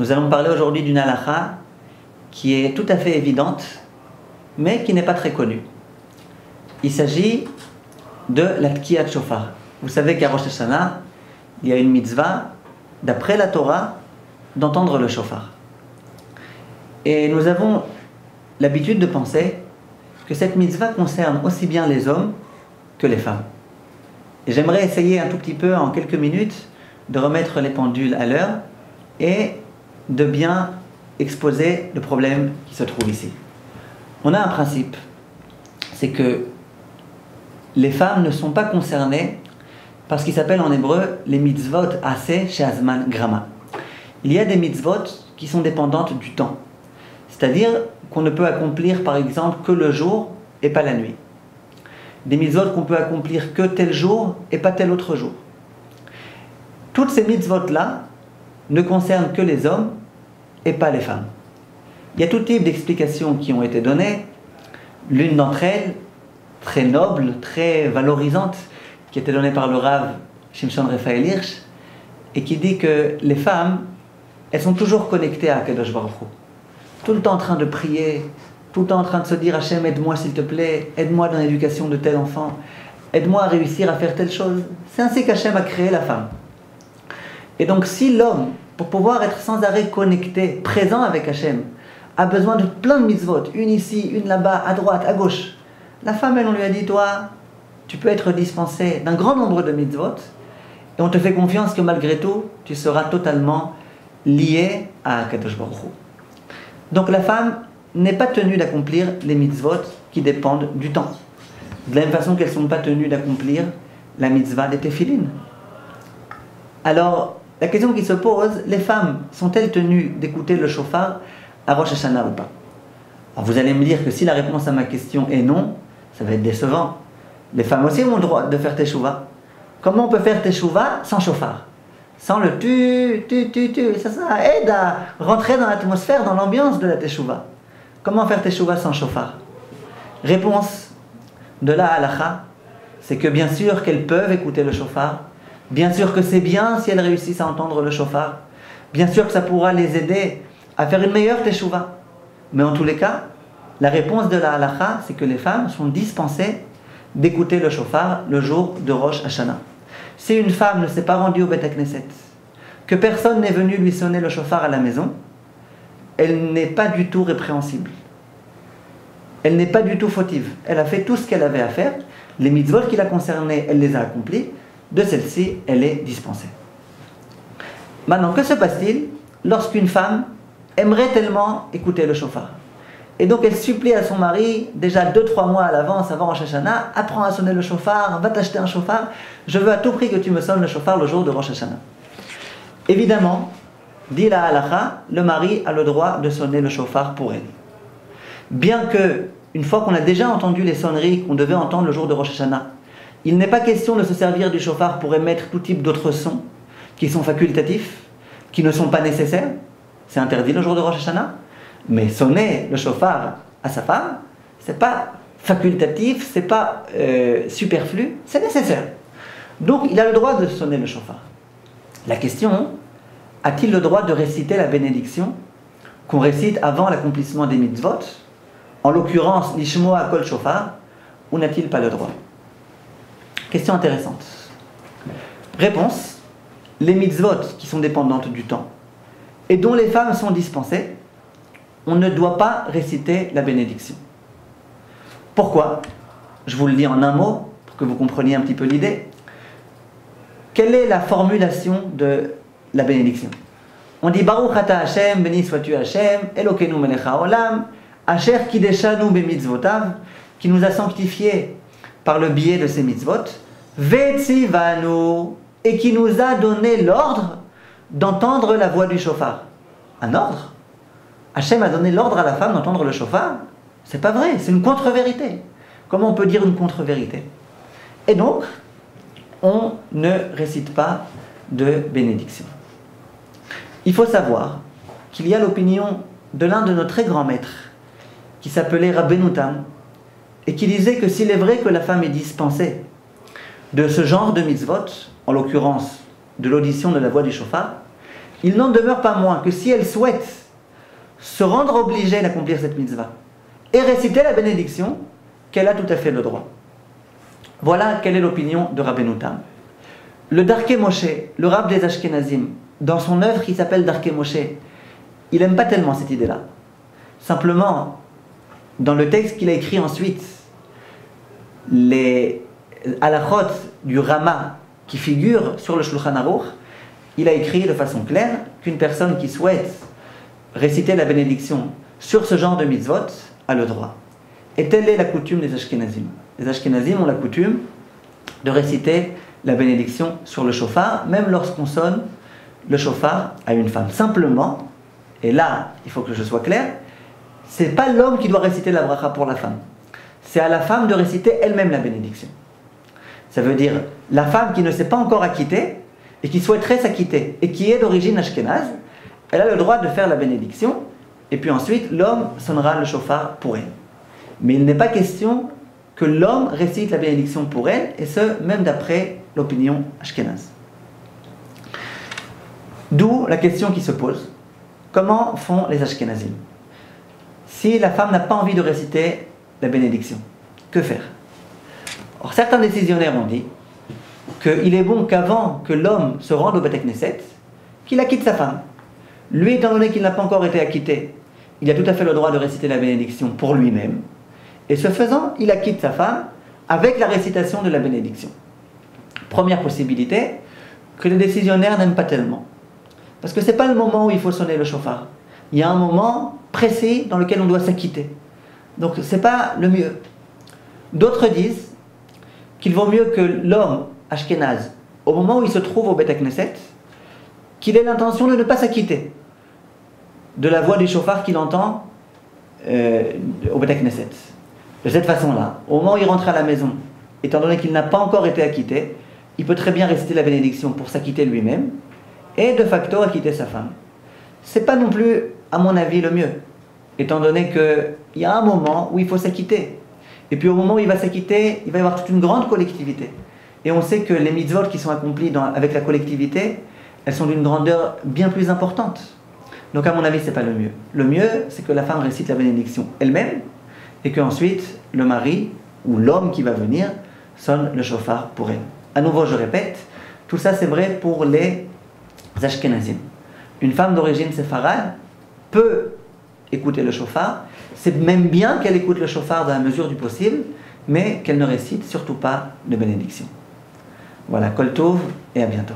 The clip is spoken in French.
Nous allons parler aujourd'hui d'une halakha qui est tout à fait évidente, mais qui n'est pas très connue. Il s'agit de la tkiyat shofar. Vous savez qu'à Rosh Hashanah, il y a une mitzvah, d'après la Torah, d'entendre le shofar. Et nous avons l'habitude de penser que cette mitzvah concerne aussi bien les hommes que les femmes. Et j'aimerais essayer un tout petit peu, en quelques minutes, de remettre les pendules à l'heure et de bien exposer le problème qui se trouve ici. On a un principe, c'est que les femmes ne sont pas concernées par ce qui s'appelle en hébreu les mitzvot aseh she'azman grama. Il y a des mitzvot qui sont dépendantes du temps, c'est-à-dire qu'on ne peut accomplir par exemple que le jour et pas la nuit. Des mitzvot qu'on peut accomplir que tel jour et pas tel autre jour. Toutes ces mitzvot-là ne concernent que les hommes et pas les femmes. Il y a tout type d'explications qui ont été données. L'une d'entre elles, très noble, très valorisante, qui a été donnée par le Rav Shimshon Raphaël Hirsch, et qui dit que les femmes, elles sont toujours connectées à Kadosh Baruch Hu. Tout le temps en train de prier, tout le temps en train de se dire « Hachem, aide-moi s'il te plaît, aide-moi dans l'éducation de tel enfant, aide-moi à réussir à faire telle chose. » C'est ainsi qu'Hachem a créé la femme. Et donc si l'homme, pour pouvoir être sans arrêt connecté, présent avec Hachem, a besoin de plein de mitzvot, une ici, une là-bas, à droite, à gauche, la femme, elle, on lui a dit « Toi, tu peux être dispensé d'un grand nombre de mitzvot, et on te fait confiance que malgré tout, tu seras totalement lié à Kadosh Baruch Hu. » Donc la femme n'est pas tenue d'accomplir les mitzvot qui dépendent du temps. De la même façon qu'elles ne sont pas tenues d'accomplir la mitzvah des téphilines. Alors, la question qui se pose, les femmes sont-elles tenues d'écouter le shofar à Rosh Hashanah ou pas? Alors vous allez me dire que si la réponse à ma question est non, ça va être décevant. Les femmes aussi ont le droit de faire teshuva. Comment on peut faire teshuva sans shofar? Sans le tu, ça aide à rentrer dans l'atmosphère, dans l'ambiance de la teshuva. Comment faire teshuva sans shofar? Réponse de la halakha, c'est que bien sûr qu'elles peuvent écouter le shofar, bien sûr que c'est bien si elles réussissent à entendre le shofar, bien sûr que ça pourra les aider à faire une meilleure teshuva. Mais en tous les cas, la réponse de la halakha, c'est que les femmes sont dispensées d'écouter le shofar le jour de Rosh Hashanah. Si une femme ne s'est pas rendue au Beth Knesset, que personne n'est venu lui sonner le shofar à la maison, elle n'est pas du tout répréhensible. Elle n'est pas du tout fautive. Elle a fait tout ce qu'elle avait à faire. Les mitzvot qui la concernaient, elle les a accomplis. De celle-ci, elle est dispensée. Maintenant, que se passe-t-il lorsqu'une femme aimerait tellement écouter le shofar? Et donc elle supplie à son mari, déjà 2-3 mois à l'avance, avant Rosh Hashanah, apprends à sonner le shofar, va t'acheter un shofar, je veux à tout prix que tu me sonnes le shofar le jour de Rosh Hashanah. Évidemment, dit la halakha, le mari a le droit de sonner le shofar pour elle. Bien que, une fois qu'on a déjà entendu les sonneries qu'on devait entendre le jour de Rosh Hashanah, il n'est pas question de se servir du shofar pour émettre tout type d'autres sons qui sont facultatifs, qui ne sont pas nécessaires. C'est interdit le jour de Rosh Hashanah. Mais sonner le shofar à sa femme, c'est pas facultatif, c'est pas superflu, c'est nécessaire. Donc il a le droit de sonner le shofar. La question, a-t-il le droit de réciter la bénédiction qu'on récite avant l'accomplissement des mitzvot, en l'occurrence l'ishmoa kol shofar, ou n'a-t-il pas le droit? Question intéressante. Réponse, les mitzvot qui sont dépendantes du temps et dont les femmes sont dispensées, on ne doit pas réciter la bénédiction. Pourquoi? Je vous le dis en un mot, pour que vous compreniez un petit peu l'idée. Quelle est la formulation de la bénédiction? On dit Baruch ata Hashem, béni sois-tu Hashem, Elokeinu melech haolam, Asher kideshanu bemitzvotav, qui nous a sanctifiés par le biais de ses mitzvot, Vetzivanu, et qui nous a donné l'ordre d'entendre la voix du shofar. Un ordre? Hachem a donné l'ordre à la femme d'entendre le shofar? C'est pas vrai, c'est une contre-vérité. Comment on peut dire une contre-vérité? Et donc, on ne récite pas de bénédiction. Il faut savoir qu'il y a l'opinion de l'un de nos très grands maîtres, qui s'appelait Rabbeinu Tam, et qui disait que s'il est vrai que la femme est dispensée de ce genre de mitzvot, en l'occurrence de l'audition de la voix du shofar, il n'en demeure pas moins que si elle souhaite se rendre obligée d'accomplir cette mitzvah et réciter la bénédiction, qu'elle a tout à fait le droit. Voilà quelle est l'opinion de Rabbeinu Tam. Le Darkei Moshe, le Rab des Ashkenazim, dans son œuvre qui s'appelle Darkei Moshe, il n'aime pas tellement cette idée-là. Simplement, dans le texte qu'il a écrit ensuite, les halachot du Rama qui figurent sur le Shulchan Aruch, il a écrit de façon claire qu'une personne qui souhaite réciter la bénédiction sur ce genre de mitzvot a le droit. Et telle est la coutume des Ashkenazim. Les Ashkenazim ont la coutume de réciter la bénédiction sur le shofar, même lorsqu'on sonne le shofar à une femme. Simplement, et là, il faut que je sois clair, c'est pas l'homme qui doit réciter la bracha pour la femme. C'est à la femme de réciter elle-même la bénédiction. Ça veut dire, la femme qui ne s'est pas encore acquittée, et qui souhaiterait s'acquitter, et qui est d'origine ashkénaze, elle a le droit de faire la bénédiction, et puis ensuite, l'homme sonnera le shofar pour elle. Mais il n'est pas question que l'homme récite la bénédiction pour elle, et ce, même d'après l'opinion ashkénaze. D'où la question qui se pose, comment font les ashkénazim? Si la femme n'a pas envie de réciter la bénédiction, que faire? Or, certains décisionnaires ont dit qu'il est bon qu'avant que l'homme se rende au Beth Knesset, qu'il acquitte sa femme. Lui, étant donné qu'il n'a pas encore été acquitté, il a tout à fait le droit de réciter la bénédiction pour lui-même. Et ce faisant, il acquitte sa femme avec la récitation de la bénédiction. Première possibilité, que les décisionnaires n'aiment pas tellement. Parce que ce n'est pas le moment où il faut sonner le shofar. Il y a un moment précis dans lequel on doit s'acquitter. Donc ce n'est pas le mieux. D'autres disent qu'il vaut mieux que l'homme ashkénaze, au moment où il se trouve au Beth Knesset, qu'il ait l'intention de ne pas s'acquitter de la voix du shofar qu'il entend au Beth Knesset. De cette façon-là, au moment où il rentre à la maison, étant donné qu'il n'a pas encore été acquitté, il peut très bien réciter la bénédiction pour s'acquitter lui-même et de facto acquitter sa femme. C'est pas non plus, à mon avis, le mieux, étant donné qu'il y a un moment où il faut s'acquitter. Et puis au moment où il va s'acquitter, il va y avoir toute une grande collectivité. Et on sait que les mitzvot qui sont accomplies avec la collectivité, elles sont d'une grandeur bien plus importante. Donc à mon avis, c'est pas le mieux. Le mieux, c'est que la femme récite la bénédiction elle-même, et qu'ensuite, le mari, ou l'homme qui va venir, sonne le shofar pour elle. À nouveau, je répète, tout ça c'est vrai pour les Ashkenazim. Une femme d'origine séfarade peut écouter le shofar, c'est même bien qu'elle écoute le shofar dans la mesure du possible, mais qu'elle ne récite surtout pas de bénédiction. Voilà, Kol Tov et à bientôt.